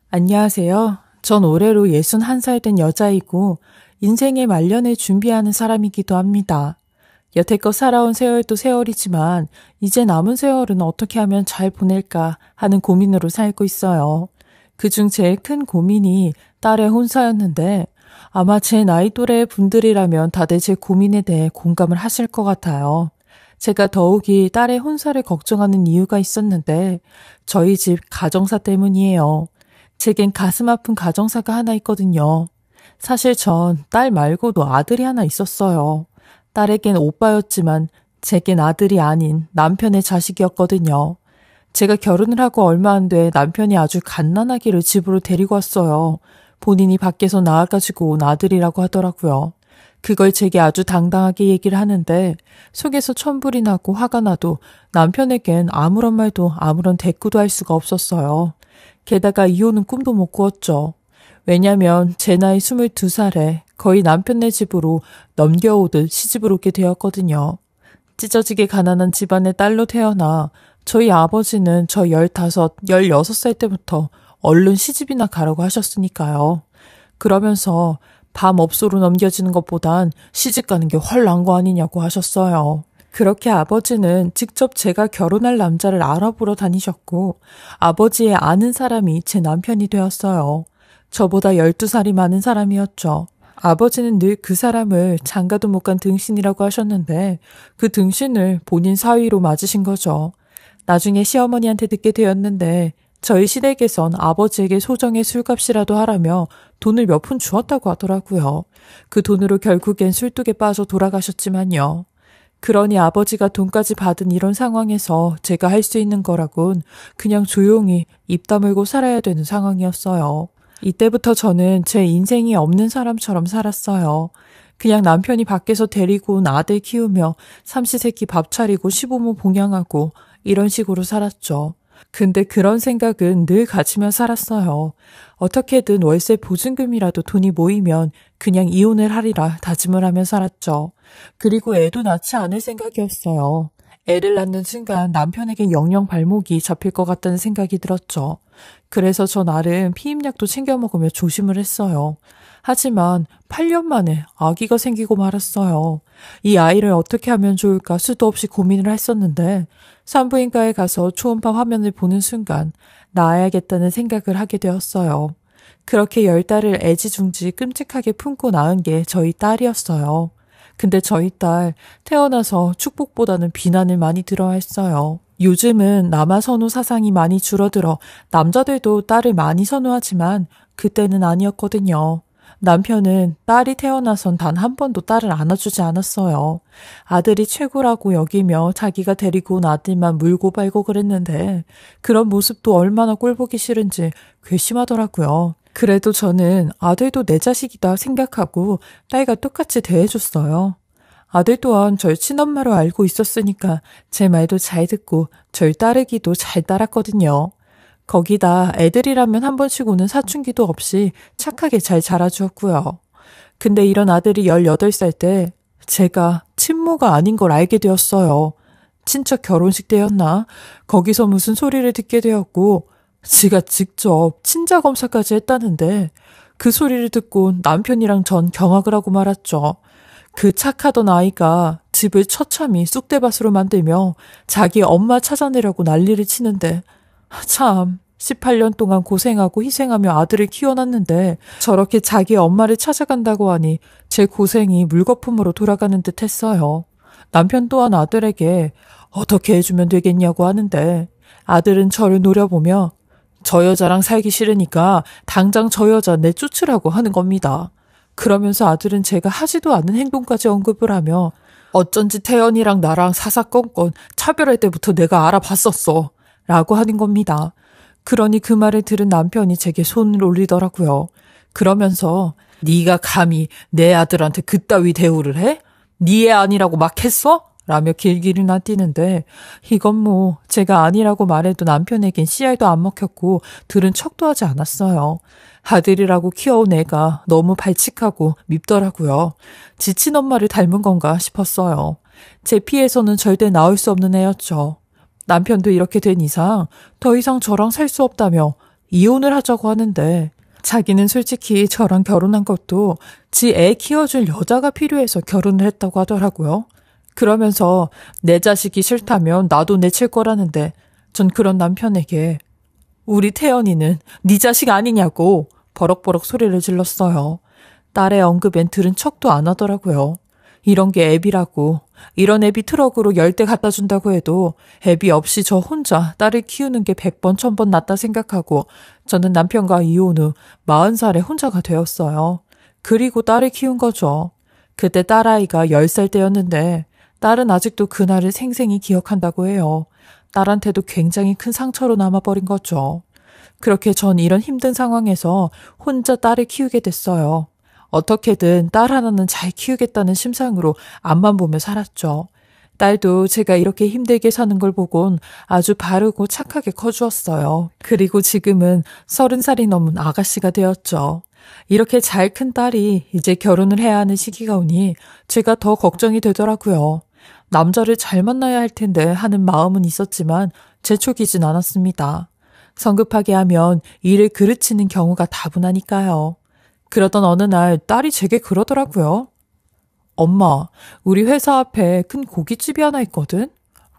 안녕하세요. 전 올해로 61살 된 여자이고 인생의 말년을 준비하는 사람이기도 합니다. 여태껏 살아온 세월도 세월이지만 이제 남은 세월은 어떻게 하면 잘 보낼까 하는 고민으로 살고 있어요. 그중 제일 큰 고민이 딸의 혼사였는데 아마 제 나이 또래 분들이라면 다들 제 고민에 대해 공감을 하실 것 같아요. 제가 더욱이 딸의 혼사를 걱정하는 이유가 있었는데 저희 집 가정사 때문이에요. 제겐 가슴 아픈 가정사가 하나 있거든요. 사실 전 딸 말고도 아들이 하나 있었어요. 딸에겐 오빠였지만 제겐 아들이 아닌 남편의 자식이었거든요. 제가 결혼을 하고 얼마 안 돼 남편이 아주 갓난아기를 집으로 데리고 왔어요. 본인이 밖에서 낳아가지고 온 아들이라고 하더라고요. 그걸 제게 아주 당당하게 얘기를 하는데 속에서 천불이 나고 화가 나도 남편에겐 아무런 말도 아무런 대꾸도 할 수가 없었어요. 게다가 이혼은 꿈도 못 꾸었죠. 왜냐면 제 나이 22살에 거의 남편네 집으로 넘겨오듯 시집을 오게 되었거든요. 찢어지게 가난한 집안의 딸로 태어나 저희 아버지는 저 15, 16살 때부터 얼른 시집이나 가라고 하셨으니까요. 그러면서 밤업소로 넘겨지는 것보단 시집 가는 게 훨 나은 거 아니냐고 하셨어요. 그렇게 아버지는 직접 제가 결혼할 남자를 알아보러 다니셨고 아버지의 아는 사람이 제 남편이 되었어요. 저보다 12살이 많은 사람이었죠. 아버지는 늘 그 사람을 장가도 못 간 등신이라고 하셨는데 그 등신을 본인 사위로 맞으신 거죠. 나중에 시어머니한테 듣게 되었는데 저희 시댁에선 아버지에게 소정의 술값이라도 하라며 돈을 몇 푼 주었다고 하더라고요. 그 돈으로 결국엔 술독에 빠져 돌아가셨지만요. 그러니 아버지가 돈까지 받은 이런 상황에서 제가 할 수 있는 거라곤 그냥 조용히 입 다물고 살아야 되는 상황이었어요. 이때부터 저는 제 인생이 없는 사람처럼 살았어요. 그냥 남편이 밖에서 데리고 온 아들 키우며 삼시세끼 밥 차리고 시부모 봉양하고 이런 식으로 살았죠. 근데 그런 생각은 늘 가지며 살았어요. 어떻게든 월세 보증금이라도 돈이 모이면 그냥 이혼을 하리라 다짐을 하며 살았죠. 그리고 애도 낳지 않을 생각이었어요. 애를 낳는 순간 남편에게 영영 발목이 잡힐 것 같다는 생각이 들었죠. 그래서 저 나름 피임약도 챙겨 먹으며 조심을 했어요. 하지만 8년 만에 아기가 생기고 말았어요. 이 아이를 어떻게 하면 좋을까 수도 없이 고민을 했었는데 산부인과에 가서 초음파 화면을 보는 순간 낳아야겠다는 생각을 하게 되었어요. 그렇게 10달을 애지중지 끔찍하게 품고 낳은 게 저희 딸이었어요. 근데 저희 딸 태어나서 축복보다는 비난을 많이 들어야 했어요. 요즘은 남아 선호 사상이 많이 줄어들어 남자들도 딸을 많이 선호하지만 그때는 아니었거든요. 남편은 딸이 태어나선 단 한 번도 딸을 안아주지 않았어요. 아들이 최고라고 여기며 자기가 데리고 온 아들만 물고 빨고 그랬는데 그런 모습도 얼마나 꼴보기 싫은지 괘씸하더라고요. 그래도 저는 아들도 내 자식이다 생각하고 딸과 똑같이 대해줬어요. 아들 또한 절 친엄마로 알고 있었으니까 제 말도 잘 듣고 절 따르기도 잘 따랐거든요. 거기다 애들이라면 한 번씩 오는 사춘기도 없이 착하게 잘 자라주었고요. 근데 이런 아들이 18살 때 제가 친모가 아닌 걸 알게 되었어요. 친척 결혼식 때였나? 거기서 무슨 소리를 듣게 되었고 지가 직접 친자 검사까지 했다는데 그 소리를 듣고 남편이랑 전 경악을 하고 말았죠. 그 착하던 아이가 집을 처참히 쑥대밭으로 만들며 자기 엄마 찾아내려고 난리를 치는데 참 18년 동안 고생하고 희생하며 아들을 키워놨는데 저렇게 자기 엄마를 찾아간다고 하니 제 고생이 물거품으로 돌아가는 듯 했어요. 남편 또한 아들에게 어떻게 해주면 되겠냐고 하는데 아들은 저를 노려보며 저 여자랑 살기 싫으니까 당장 저 여자 내쫓으라고 하는 겁니다. 그러면서 아들은 제가 하지도 않은 행동까지 언급을 하며 어쩐지 태연이랑 나랑 사사건건 차별할 때부터 내가 알아봤었어 라고 하는 겁니다. 그러니 그 말을 들은 남편이 제게 손을 올리더라고요. 그러면서 네가 감히 내 아들한테 그따위 대우를 해? 네 애 아니라고 막 했어? 라며 길길이 나뛰는데 이건 뭐 제가 아니라고 말해도 남편에겐 씨알도 안 먹혔고 들은 척도 하지 않았어요. 아들이라고 키워온 애가 너무 발칙하고 밉더라고요. 지친 엄마를 닮은 건가 싶었어요. 제 피에서는 절대 나올 수 없는 애였죠. 남편도 이렇게 된 이상 더 이상 저랑 살 수 없다며 이혼을 하자고 하는데 자기는 솔직히 저랑 결혼한 것도 지 애 키워줄 여자가 필요해서 결혼을 했다고 하더라고요. 그러면서 내 자식이 싫다면 나도 내칠 거라는데 전 그런 남편에게 우리 태연이는 네 자식 아니냐고 버럭버럭 소리를 질렀어요. 딸의 언급엔 들은 척도 안 하더라고요. 이런 게 애비라고. 이런 애비 트럭으로 10대 갖다 준다고 해도 애비 없이 저 혼자 딸을 키우는 게 100번 1000번 낫다 생각하고 저는 남편과 이혼 후 40살에 혼자가 되었어요. 그리고 딸을 키운 거죠. 그때 딸아이가 10살 때였는데 딸은 아직도 그날을 생생히 기억한다고 해요. 딸한테도 굉장히 큰 상처로 남아버린 거죠. 그렇게 전 이런 힘든 상황에서 혼자 딸을 키우게 됐어요. 어떻게든 딸 하나는 잘 키우겠다는 심상으로 앞만 보며 살았죠. 딸도 제가 이렇게 힘들게 사는 걸 보곤 아주 바르고 착하게 커주었어요. 그리고 지금은 30살이 넘은 아가씨가 되었죠. 이렇게 잘 큰 딸이 이제 결혼을 해야 하는 시기가 오니 제가 더 걱정이 되더라고요. 남자를 잘 만나야 할 텐데 하는 마음은 있었지만 재촉이진 않았습니다. 성급하게 하면 일을 그르치는 경우가 다분하니까요. 그러던 어느 날 딸이 제게 그러더라고요. 엄마, 우리 회사 앞에 큰 고깃집이 하나 있거든?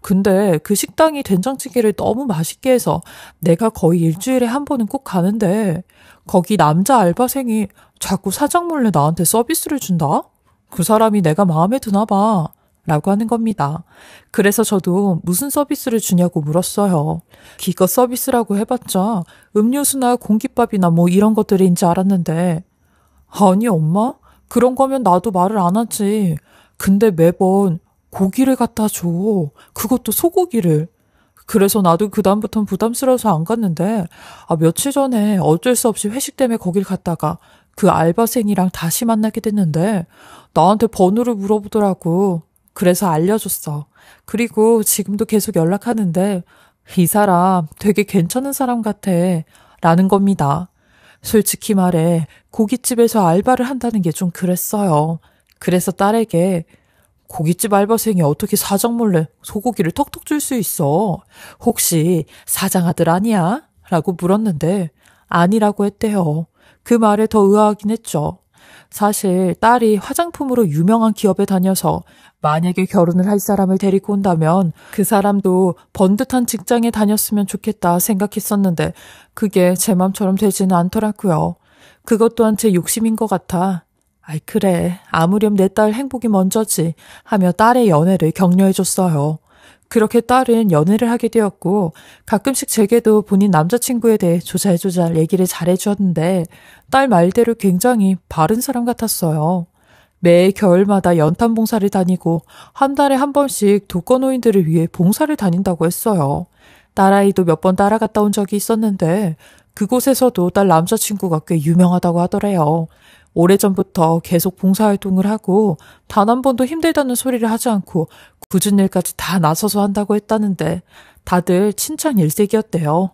근데 그 식당이 된장찌개를 너무 맛있게 해서 내가 거의 일주일에 한 번은 꼭 가는데 거기 남자 알바생이 자꾸 사장 몰래 나한테 서비스를 준다? 그 사람이 내가 마음에 드나 봐. 라고 하는 겁니다. 그래서 저도 무슨 서비스를 주냐고 물었어요. 기껏 서비스라고 해봤자 음료수나 공깃밥이나 뭐 이런 것들인지 알았는데 아니 엄마? 그런 거면 나도 말을 안 하지. 근데 매번 고기를 갖다 줘. 그것도 소고기를. 그래서 나도 그다음부턴 부담스러워서 안 갔는데 며칠 전에 어쩔 수 없이 회식 때문에 거길 갔다가 그 알바생이랑 다시 만나게 됐는데 나한테 번호를 물어보더라고. 그래서 알려줬어. 그리고 지금도 계속 연락하는데 이 사람 되게 괜찮은 사람 같아. 라는 겁니다. 솔직히 말해 고깃집에서 알바를 한다는 게 좀 그랬어요. 그래서 딸에게 고깃집 알바생이 어떻게 사장 몰래 소고기를 턱턱 줄 수 있어? 혹시 사장 아들 아니야? 라고 물었는데 아니라고 했대요. 그 말에 더 의아하긴 했죠. 사실 딸이 화장품으로 유명한 기업에 다녀서 만약에 결혼을 할 사람을 데리고 온다면 그 사람도 번듯한 직장에 다녔으면 좋겠다 생각했었는데 그게 제 맘처럼 되지는 않더라고요. 그것 또한 제 욕심인 것 같아. 아이 그래 아무렴 내 딸 행복이 먼저지 하며 딸의 연애를 격려해줬어요. 그렇게 딸은 연애를 하게 되었고 가끔씩 제게도 본인 남자친구에 대해 조잘조잘 얘기를 잘해주었는데 딸 말대로 굉장히 바른 사람 같았어요. 매 겨울마다 연탄 봉사를 다니고 한 달에 한 번씩 독거노인들을 위해 봉사를 다닌다고 했어요. 딸아이도 몇 번 따라갔다 온 적이 있었는데 그곳에서도 딸 남자친구가 꽤 유명하다고 하더래요. 오래전부터 계속 봉사활동을 하고 단 한 번도 힘들다는 소리를 하지 않고 굳은 일까지 다 나서서 한다고 했다는데 다들 칭찬 일색이었대요.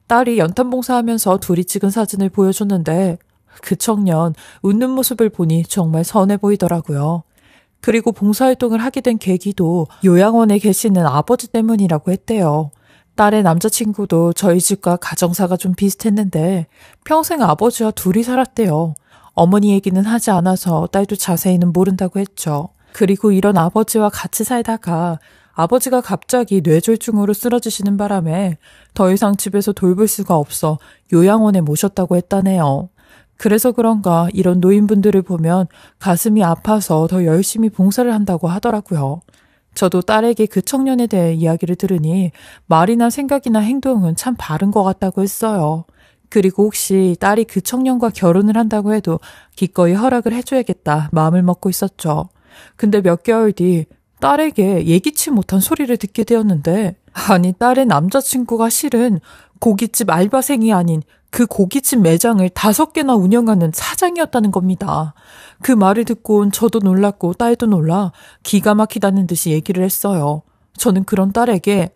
딸이 연탄 봉사하면서 둘이 찍은 사진을 보여줬는데 그 청년 웃는 모습을 보니 정말 선해 보이더라고요. 그리고 봉사활동을 하게 된 계기도 요양원에 계시는 아버지 때문이라고 했대요. 딸의 남자친구도 저희 집과 가정사가 좀 비슷했는데 평생 아버지와 둘이 살았대요. 어머니 얘기는 하지 않아서 딸도 자세히는 모른다고 했죠. 그리고 이런 아버지와 같이 살다가 아버지가 갑자기 뇌졸중으로 쓰러지시는 바람에 더 이상 집에서 돌볼 수가 없어 요양원에 모셨다고 했다네요. 그래서 그런가 이런 노인분들을 보면 가슴이 아파서 더 열심히 봉사를 한다고 하더라고요. 저도 딸에게 그 청년에 대해 이야기를 들으니 말이나 생각이나 행동은 참 바른 것 같다고 했어요. 그리고 혹시 딸이 그 청년과 결혼을 한다고 해도 기꺼이 허락을 해줘야겠다 마음을 먹고 있었죠. 근데 몇 개월 뒤 딸에게 예기치 못한 소리를 듣게 되었는데 아니 딸의 남자친구가 실은 고깃집 알바생이 아닌 그 고깃집 매장을 5개나 운영하는 사장이었다는 겁니다. 그 말을 듣고 저도 놀랐고 딸도 놀라 기가 막히다는 듯이 얘기를 했어요. 저는 그런 딸에게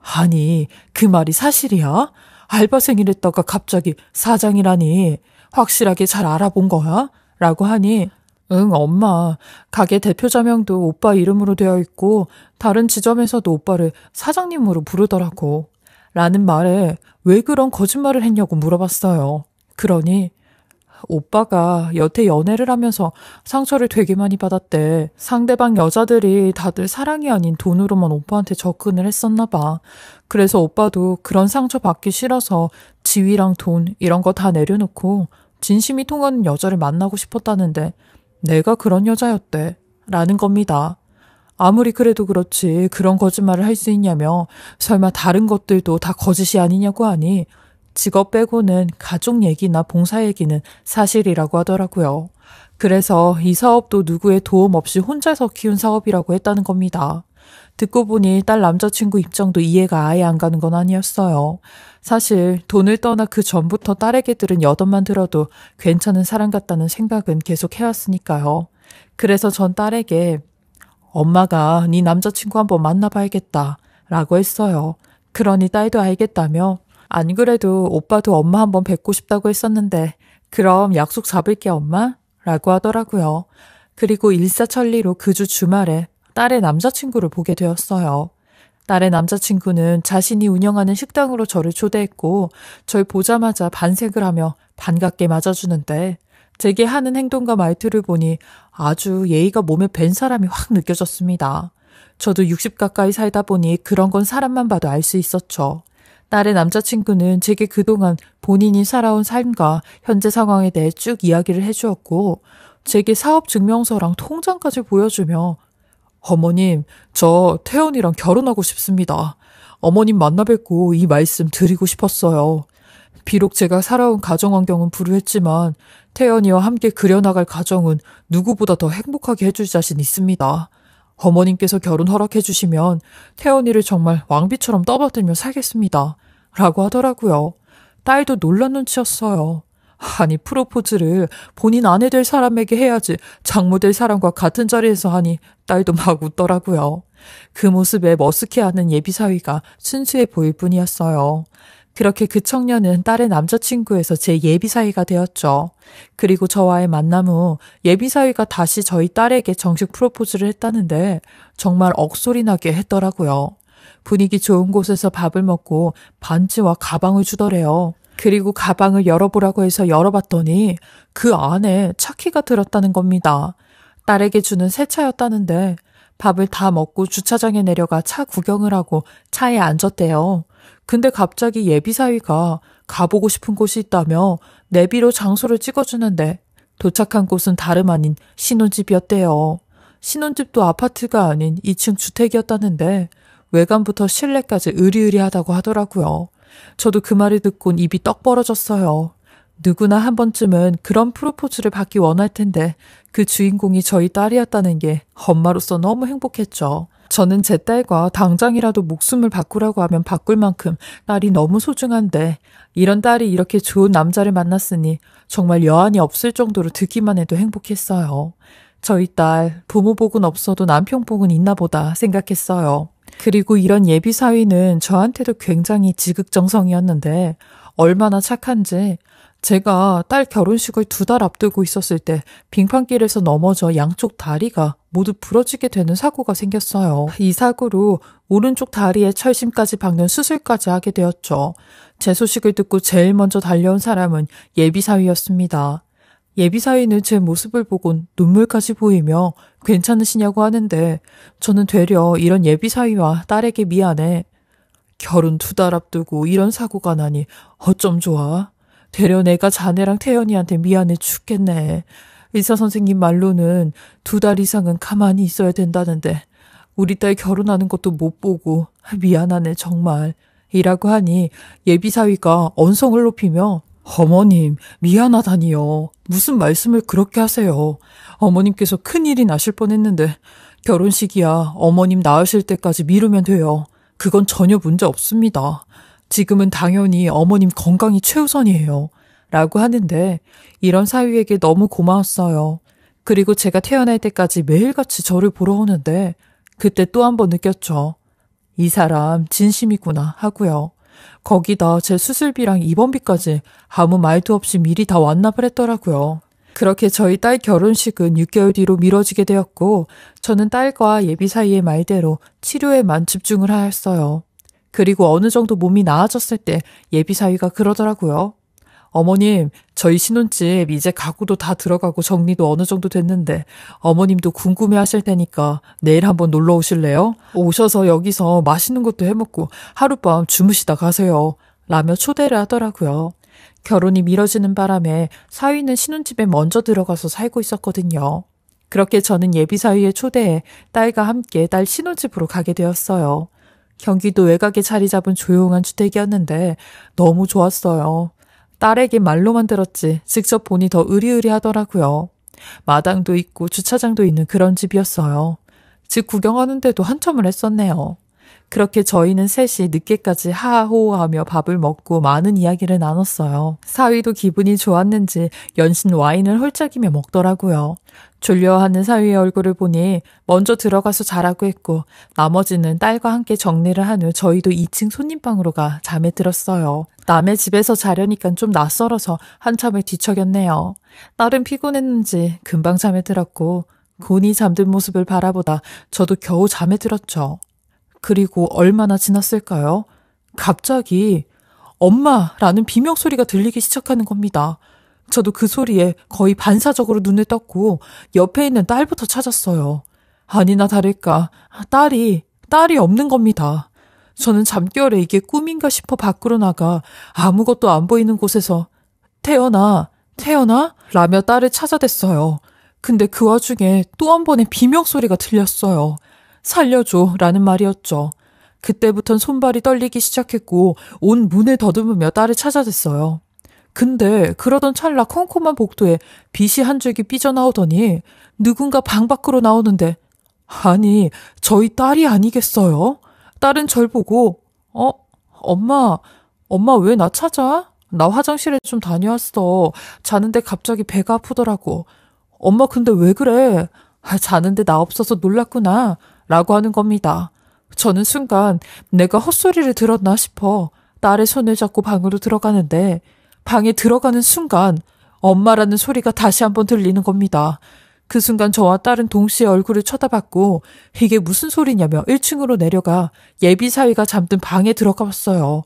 아니 그 말이 사실이야? 알바생이랬다가 갑자기 사장이라니 확실하게 잘 알아본 거야? 라고 하니 응 엄마 가게 대표자명도 오빠 이름으로 되어 있고 다른 지점에서도 오빠를 사장님으로 부르더라고 라는 말에 왜 그런 거짓말을 했냐고 물어봤어요. 그러니 오빠가 여태 연애를 하면서 상처를 되게 많이 받았대. 상대방 여자들이 다들 사랑이 아닌 돈으로만 오빠한테 접근을 했었나 봐. 그래서 오빠도 그런 상처 받기 싫어서 지위랑 돈 이런 거 다 내려놓고 진심이 통하는 여자를 만나고 싶었다는데 내가 그런 여자였대. 라는 겁니다. 아무리 그래도 그렇지 그런 거짓말을 할 수 있냐며 설마 다른 것들도 다 거짓이 아니냐고 하니 직업 빼고는 가족 얘기나 봉사 얘기는 사실이라고 하더라고요. 그래서 이 사업도 누구의 도움 없이 혼자서 키운 사업이라고 했다는 겁니다. 듣고 보니 딸 남자친구 입장도 이해가 아예 안 가는 건 아니었어요. 사실 돈을 떠나 그 전부터 딸에게 들은 여덟만 들어도 괜찮은 사람 같다는 생각은 계속 해왔으니까요. 그래서 전 딸에게 엄마가 네 남자친구 한번 만나봐야겠다 라고 했어요. 그러니 딸도 알겠다며 안 그래도 오빠도 엄마 한번 뵙고 싶다고 했었는데 그럼 약속 잡을게 엄마? 라고 하더라고요. 그리고 일사천리로 그 주 주말에 딸의 남자친구를 보게 되었어요. 딸의 남자친구는 자신이 운영하는 식당으로 저를 초대했고 절 보자마자 반색을 하며 반갑게 맞아주는데 제게 하는 행동과 말투를 보니 아주 예의가 몸에 밴 사람이 확 느껴졌습니다. 저도 60 가까이 살다 보니 그런 건 사람만 봐도 알 수 있었죠. 딸의 남자친구는 제게 그동안 본인이 살아온 삶과 현재 상황에 대해 쭉 이야기를 해주었고 제게 사업 증명서랑 통장까지 보여주며 어머님, 저 태연이랑 결혼하고 싶습니다. 어머님 만나 뵙고 이 말씀 드리고 싶었어요. 비록 제가 살아온 가정 환경은 불우했지만 태연이와 함께 그려나갈 가정은 누구보다 더 행복하게 해줄 자신 있습니다. 어머님께서 결혼 허락해 주시면 태연이를 정말 왕비처럼 떠받들며 살겠습니다. 라고 하더라고요. 딸도 놀란 눈치였어요. 아니 프로포즈를 본인 아내 될 사람에게 해야지 장모 될 사람과 같은 자리에서 하니 딸도 막 웃더라고요. 그 모습에 머쓱해하는 예비사위가 순수해 보일 뿐이었어요. 그렇게 그 청년은 딸의 남자친구에서 제 예비사위가 되었죠. 그리고 저와의 만남 후 예비사위가 다시 저희 딸에게 정식 프로포즈를 했다는데 정말 억소리 나게 했더라고요. 분위기 좋은 곳에서 밥을 먹고 반지와 가방을 주더래요. 그리고 가방을 열어보라고 해서 열어봤더니 그 안에 차키가 들었다는 겁니다. 딸에게 주는 새 차였다는데 밥을 다 먹고 주차장에 내려가 차 구경을 하고 차에 앉았대요. 근데 갑자기 예비사위가 가보고 싶은 곳이 있다며 내비로 장소를 찍어주는데 도착한 곳은 다름 아닌 신혼집이었대요. 신혼집도 아파트가 아닌 2층 주택이었다는데 외관부터 실내까지 으리으리하다고 하더라고요. 저도 그 말을 듣곤 입이 떡 벌어졌어요. 누구나 한 번쯤은 그런 프로포즈를 받기 원할 텐데 그 주인공이 저희 딸이었다는 게 엄마로서 너무 행복했죠. 저는 제 딸과 당장이라도 목숨을 바꾸라고 하면 바꿀 만큼 딸이 너무 소중한데 이런 딸이 이렇게 좋은 남자를 만났으니 정말 여한이 없을 정도로 듣기만 해도 행복했어요. 저희 딸 부모 복은 없어도 남편 복은 있나 보다 생각했어요. 그리고 이런 예비사위는 저한테도 굉장히 지극정성이었는데 얼마나 착한지 제가 딸 결혼식을 2달 앞두고 있었을 때 빙판길에서 넘어져 양쪽 다리가 모두 부러지게 되는 사고가 생겼어요. 이 사고로 오른쪽 다리에 철심까지 박는 수술까지 하게 되었죠. 제 소식을 듣고 제일 먼저 달려온 사람은 예비사위였습니다. 예비사위는 제 모습을 보곤 눈물까지 보이며 괜찮으시냐고 하는데 저는 되려 이런 예비사위와 딸에게 미안해. 결혼 2달 앞두고 이런 사고가 나니 어쩜 좋아. 되려 내가 자네랑 태연이한테 미안해 죽겠네. 의사 선생님 말로는 2달 이상은 가만히 있어야 된다는데 우리 딸 결혼하는 것도 못 보고 미안하네 정말. 이라고 하니 예비사위가 언성을 높이며 어머님 미안하다니요. 무슨 말씀을 그렇게 하세요. 어머님께서 큰일이 나실 뻔했는데 결혼식이야 어머님 나으실 때까지 미루면 돼요. 그건 전혀 문제 없습니다. 지금은 당연히 어머님 건강이 최우선이에요. 라고 하는데 이런 사위에게 너무 고마웠어요. 그리고 제가 태어날 때까지 매일같이 저를 보러 오는데 그때 또 한 번 느꼈죠. 이 사람 진심이구나 하고요. 거기다 제 수술비랑 입원비까지 아무 말도 없이 미리 다 완납을 했더라고요. 그렇게 저희 딸 결혼식은 6개월 뒤로 미뤄지게 되었고 저는 딸과 예비 사이의 말대로 치료에만 집중을 하였어요. 그리고 어느 정도 몸이 나아졌을 때 예비사위가 그러더라고요. 어머님, 저희 신혼집 이제 가구도 다 들어가고 정리도 어느 정도 됐는데 어머님도 궁금해 하실 테니까 내일 한번 놀러 오실래요? 오셔서 여기서 맛있는 것도 해먹고 하룻밤 주무시다 가세요. 라며 초대를 하더라고요. 결혼이 미뤄지는 바람에 사위는 신혼집에 먼저 들어가서 살고 있었거든요. 그렇게 저는 예비사위의 초대에 딸과 함께 딸 신혼집으로 가게 되었어요. 경기도 외곽에 자리 잡은 조용한 주택이었는데 너무 좋았어요. 딸에게 말로만 들었지 직접 보니 더 으리으리하더라고요. 마당도 있고 주차장도 있는 그런 집이었어요. 집 구경하는데도 한참을 했었네요. 그렇게 저희는 셋이 늦게까지 하하호호하며 밥을 먹고 많은 이야기를 나눴어요. 사위도 기분이 좋았는지 연신 와인을 홀짝이며 먹더라고요. 졸려하는 사위의 얼굴을 보니 먼저 들어가서 자라고 했고 나머지는 딸과 함께 정리를 한 후 저희도 2층 손님방으로 가 잠에 들었어요. 남의 집에서 자려니까 좀 낯설어서 한참을 뒤척였네요. 딸은 피곤했는지 금방 잠에 들었고 곤히 잠든 모습을 바라보다 저도 겨우 잠에 들었죠. 그리고 얼마나 지났을까요? 갑자기 엄마라는 비명소리가 들리기 시작하는 겁니다. 저도 그 소리에 거의 반사적으로 눈을 떴고 옆에 있는 딸부터 찾았어요. 아니나 다를까 딸이 없는 겁니다. 저는 잠결에 이게 꿈인가 싶어 밖으로 나가 아무것도 안 보이는 곳에서 태연아 라며 딸을 찾아댔어요. 근데 그 와중에 또 한 번의 비명소리가 들렸어요. 살려줘 라는 말이었죠. 그때부턴 손발이 떨리기 시작했고 온 문을 더듬으며 딸을 찾아댔어요. 근데 그러던 찰나 컴컴한 복도에 빛이 한 줄기 삐져나오더니 누군가 방 밖으로 나오는데 아니 저희 딸이 아니겠어요? 딸은 절 보고 엄마 왜 나 찾아? 나 화장실에 좀 다녀왔어. 자는데 갑자기 배가 아프더라고. 엄마 근데 왜 그래? 자는데 나 없어서 놀랐구나. 라고 하는 겁니다. 저는 순간 내가 헛소리를 들었나 싶어 딸의 손을 잡고 방으로 들어가는데 방에 들어가는 순간 엄마라는 소리가 다시 한번 들리는 겁니다. 그 순간 저와 딸은 동시에 얼굴을 쳐다봤고 이게 무슨 소리냐며 1층으로 내려가 예비사위가 잠든 방에 들어가 봤어요.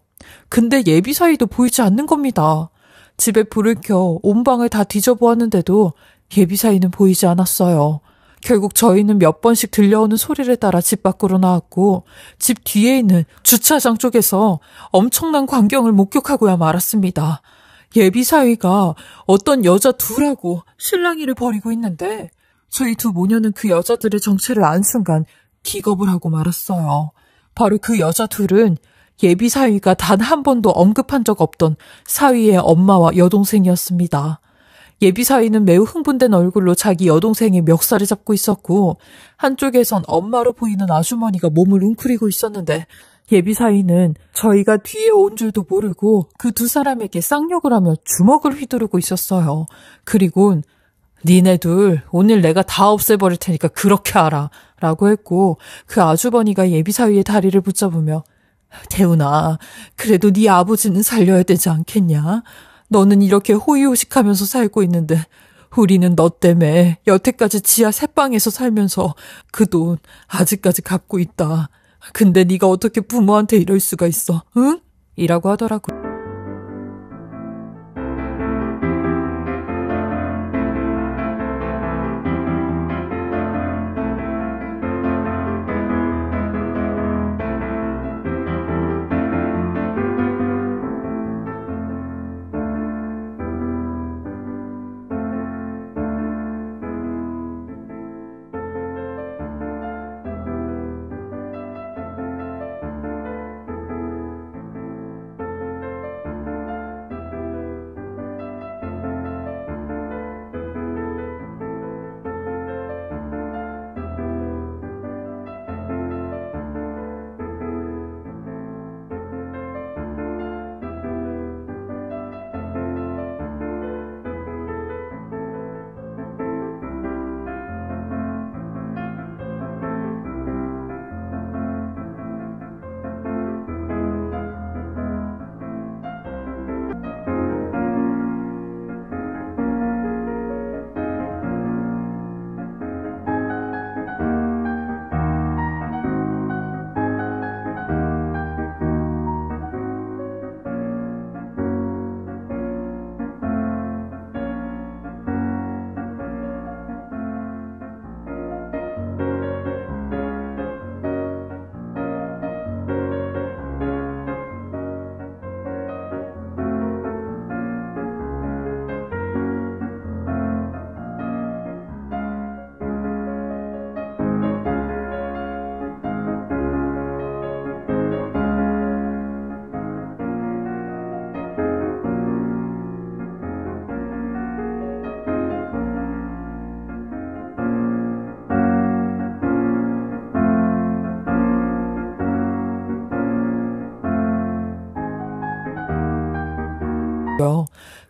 근데 예비사위도 보이지 않는 겁니다. 집에 불을 켜 온 방을 다 뒤져보았는데도 예비사위는 보이지 않았어요. 결국 저희는 몇 번씩 들려오는 소리를 따라 집 밖으로 나왔고 집 뒤에 있는 주차장 쪽에서 엄청난 광경을 목격하고야 말았습니다. 예비사위가 어떤 여자 둘하고 실랑이를 벌이고 있는데 저희 두 모녀는 그 여자들의 정체를 안 순간 기겁을 하고 말았어요. 바로 그 여자 둘은 예비사위가 단 한 번도 언급한 적 없던 사위의 엄마와 여동생이었습니다. 예비사위는 매우 흥분된 얼굴로 자기 여동생의 멱살을 잡고 있었고 한쪽에선 엄마로 보이는 아주머니가 몸을 웅크리고 있었는데 예비사위는 저희가 뒤에 온 줄도 모르고 그 두 사람에게 쌍욕을 하며 주먹을 휘두르고 있었어요. 그리곤 니네 둘 오늘 내가 다 없애버릴 테니까 그렇게 하라 라고 했고 그 아주머니가 예비사위의 다리를 붙잡으며 태훈아 그래도 네 아버지는 살려야 되지 않겠냐? 너는 이렇게 호의호식하면서 살고 있는데 우리는 너 때문에 여태까지 지하 새방에서 살면서 그 돈 아직까지 갚고 있다. 근데 네가 어떻게 부모한테 이럴 수가 있어? 응? 이라고 하더라고.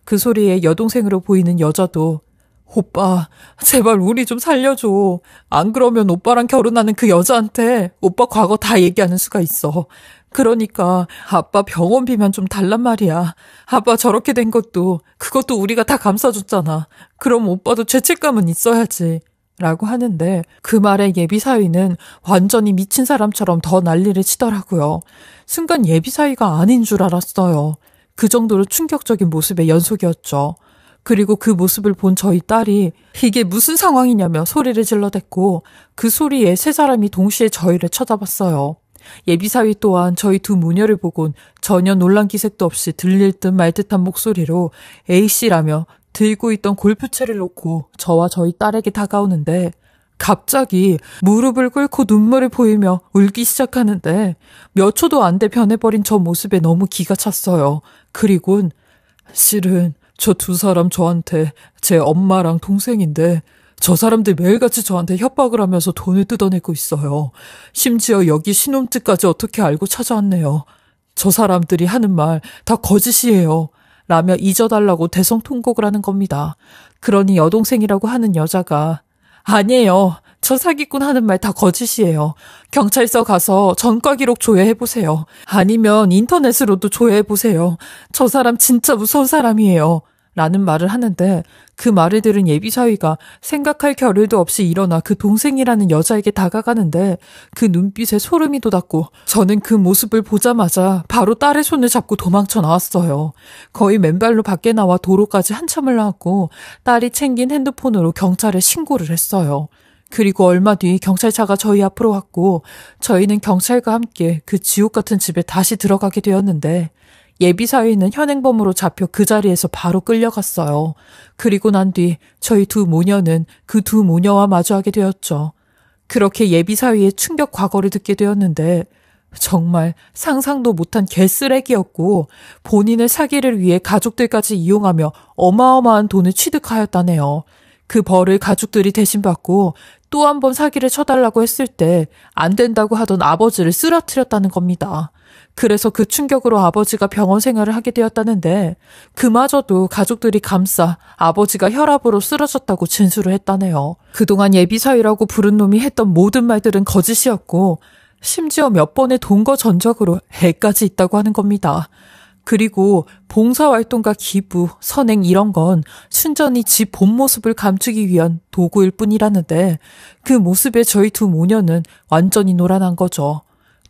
그 소리에 여동생으로 보이는 여자도 오빠, 제발 우리 좀 살려줘. 안 그러면 오빠랑 결혼하는 그 여자한테 오빠 과거 다 얘기하는 수가 있어. 그러니까 아빠 병원비만 좀 달란 말이야. 아빠 저렇게 된 그것도 우리가 다 감싸줬잖아. 그럼 오빠도 죄책감은 있어야지. 라고 하는데 그 말에 예비사위는 완전히 미친 사람처럼 더 난리를 치더라고요. 순간 예비사위가 아닌 줄 알았어요. 그 정도로 충격적인 모습의 연속이었죠. 그리고 그 모습을 본 저희 딸이 이게 무슨 상황이냐며 소리를 질러댔고 그 소리에 세 사람이 동시에 저희를 쳐다봤어요. 예비사위 또한 저희 두 모녀를 보곤 전혀 놀란 기색도 없이 들릴 듯 말 듯한 목소리로 A씨라며 들고 있던 골프채를 놓고 저와 저희 딸에게 다가오는데 갑자기 무릎을 꿇고 눈물을 보이며 울기 시작하는데 몇 초도 안 돼 변해버린 저 모습에 너무 기가 찼어요. 그리곤 실은 저 두 사람 저한테 제 엄마랑 동생인데 저 사람들 매일같이 저한테 협박을 하면서 돈을 뜯어내고 있어요. 심지어 여기 신혼집까지 어떻게 알고 찾아왔네요. 저 사람들이 하는 말 다 거짓이에요. 라며 잊어달라고 대성통곡을 하는 겁니다. 그러니 여동생이라고 하는 여자가 아니에요. 저 사기꾼 하는 말 다 거짓이에요. 경찰서 가서 전과 기록 조회해보세요. 아니면 인터넷으로도 조회해보세요. 저 사람 진짜 무서운 사람이에요. 라는 말을 하는데 그 말을 들은 예비사위가 생각할 겨를도 없이 일어나 그 동생이라는 여자에게 다가가는데 그 눈빛에 소름이 돋았고 저는 그 모습을 보자마자 바로 딸의 손을 잡고 도망쳐 나왔어요. 거의 맨발로 밖에 나와 도로까지 한참을 나왔고 딸이 챙긴 핸드폰으로 경찰에 신고를 했어요. 그리고 얼마 뒤 경찰차가 저희 앞으로 왔고 저희는 경찰과 함께 그 지옥 같은 집에 다시 들어가게 되었는데 예비사위는 현행범으로 잡혀 그 자리에서 바로 끌려갔어요. 그리고 난 뒤 저희 두 모녀는 그 두 모녀와 마주하게 되었죠. 그렇게 예비사위의 충격 과거를 듣게 되었는데 정말 상상도 못한 개쓰레기였고 본인의 사기를 위해 가족들까지 이용하며 어마어마한 돈을 취득하였다네요. 그 벌을 가족들이 대신 받고 또 한 번 사기를 쳐달라고 했을 때 안 된다고 하던 아버지를 쓰러뜨렸다는 겁니다. 그래서 그 충격으로 아버지가 병원 생활을 하게 되었다는데 그마저도 가족들이 감싸 아버지가 혈압으로 쓰러졌다고 진술을 했다네요. 그동안 예비사위라고 부른 놈이 했던 모든 말들은 거짓이었고 심지어 몇 번의 동거 전적으로 애까지 있다고 하는 겁니다. 그리고 봉사활동가 기부, 선행 이런 건 순전히 지 본 모습을 감추기 위한 도구일 뿐이라는데 그 모습에 저희 두 모녀는 완전히 놀아난 거죠.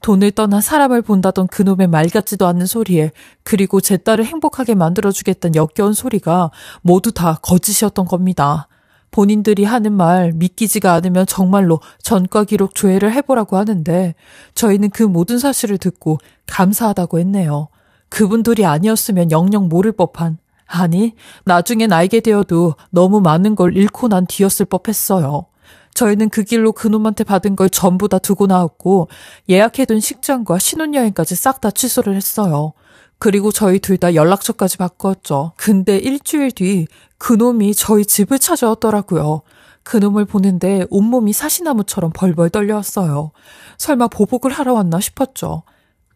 돈을 떠나 사람을 본다던 그놈의 말 같지도 않는 소리에 그리고 제 딸을 행복하게 만들어주겠다는 역겨운 소리가 모두 다 거짓이었던 겁니다. 본인들이 하는 말 믿기지가 않으면 정말로 전과 기록 조회를 해보라고 하는데 저희는 그 모든 사실을 듣고 감사하다고 했네요. 그분들이 아니었으면 영영 모를 법한, 아니 나중엔 알게 되어도 너무 많은 걸 잃고 난 뒤였을 법했어요. 저희는 그 길로 그놈한테 받은 걸 전부 다 두고 나왔고 예약해둔 식장과 신혼여행까지 싹 다 취소를 했어요. 그리고 저희 둘 다 연락처까지 바꿨죠. 근데 일주일 뒤 그놈이 저희 집을 찾아왔더라고요. 그놈을 보는데 온몸이 사시나무처럼 벌벌 떨려왔어요. 설마 보복을 하러 왔나 싶었죠.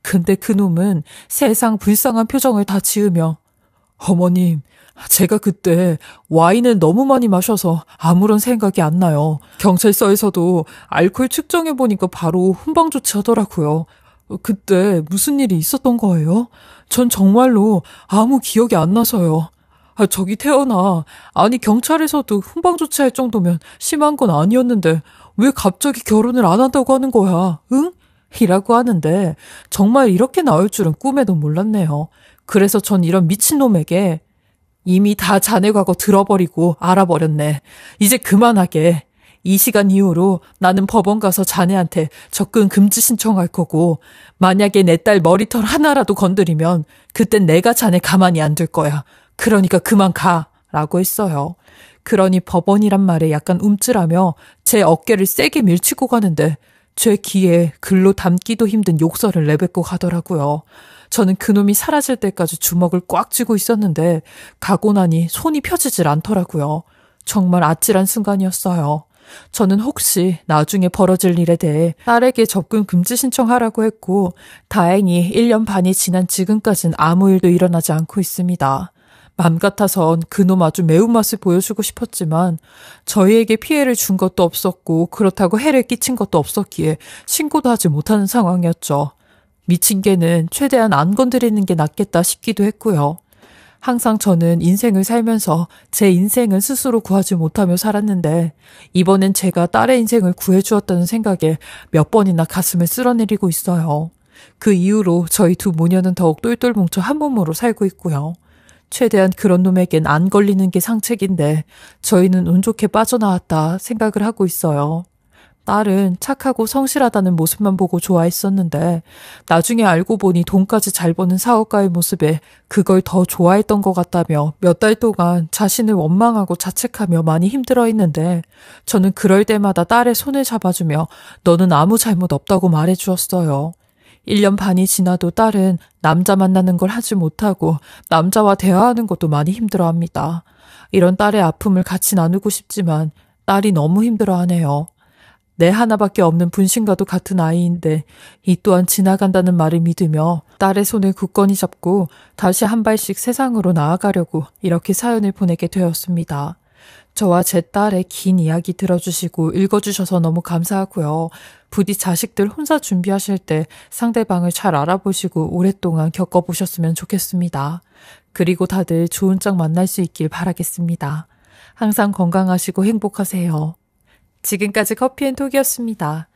근데 그놈은 세상 불쌍한 표정을 다 지으며 어머님, 제가 그때 와인을 너무 많이 마셔서 아무런 생각이 안 나요. 경찰서에서도 알코올 측정해보니까 바로 훈방 조치하더라고요. 그때 무슨 일이 있었던 거예요? 전 정말로 아무 기억이 안 나서요. 저기 태어나. 아니 경찰에서도 훈방 조치할 정도면 심한 건 아니었는데 왜 갑자기 결혼을 안 한다고 하는 거야? 응? 이라고 하는데 정말 이렇게 나올 줄은 꿈에도 몰랐네요. 그래서 전 이런 미친놈에게 이미 다 자네 과거 들어버리고 알아버렸네. 이제 그만하게. 이 시간 이후로 나는 법원 가서 자네한테 접근 금지 신청할 거고 만약에 내 딸 머리털 하나라도 건드리면 그땐 내가 자네 가만히 안 둘 거야. 그러니까 그만 가. 라고 했어요. 그러니 법원이란 말에 약간 움찔하며 제 어깨를 세게 밀치고 가는데 제 귀에 글로 담기도 힘든 욕설을 내뱉고 가더라고요. 저는 그놈이 사라질 때까지 주먹을 꽉 쥐고 있었는데 가고 나니 손이 펴지질 않더라고요. 정말 아찔한 순간이었어요. 저는 혹시 나중에 벌어질 일에 대해 딸에게 접근 금지 신청하라고 했고 다행히 1년 반이 지난 지금까진 아무 일도 일어나지 않고 있습니다. 맘 같아선 그놈 아주 매운맛을 보여주고 싶었지만 저희에게 피해를 준 것도 없었고 그렇다고 해를 끼친 것도 없었기에 신고도 하지 못하는 상황이었죠. 미친 개는 최대한 안 건드리는 게 낫겠다 싶기도 했고요. 항상 저는 인생을 살면서 제 인생은 스스로 구하지 못하며 살았는데 이번엔 제가 딸의 인생을 구해주었다는 생각에 몇 번이나 가슴을 쓸어내리고 있어요. 그 이후로 저희 두 모녀는 더욱 똘똘 뭉쳐 한 몸으로 살고 있고요. 최대한 그런 놈에겐 안 걸리는 게 상책인데 저희는 운 좋게 빠져나왔다 생각을 하고 있어요. 딸은 착하고 성실하다는 모습만 보고 좋아했었는데 나중에 알고 보니 돈까지 잘 버는 사업가의 모습에 그걸 더 좋아했던 것 같다며 몇 달 동안 자신을 원망하고 자책하며 많이 힘들어했는데 저는 그럴 때마다 딸의 손을 잡아주며 너는 아무 잘못 없다고 말해주었어요. 1년 반이 지나도 딸은 남자 만나는 걸 하지 못하고 남자와 대화하는 것도 많이 힘들어합니다. 이런 딸의 아픔을 같이 나누고 싶지만 딸이 너무 힘들어하네요. 내 하나밖에 없는 분신과도 같은 아이인데 이 또한 지나간다는 말을 믿으며 딸의 손을 굳건히 잡고 다시 한 발씩 세상으로 나아가려고 이렇게 사연을 보내게 되었습니다. 저와 제 딸의 긴 이야기 들어주시고 읽어주셔서 너무 감사하고요. 부디 자식들 혼사 준비하실 때 상대방을 잘 알아보시고 오랫동안 겪어보셨으면 좋겠습니다. 그리고 다들 좋은 짝 만날 수 있길 바라겠습니다. 항상 건강하시고 행복하세요. 지금까지 커피앤톡이었습니다.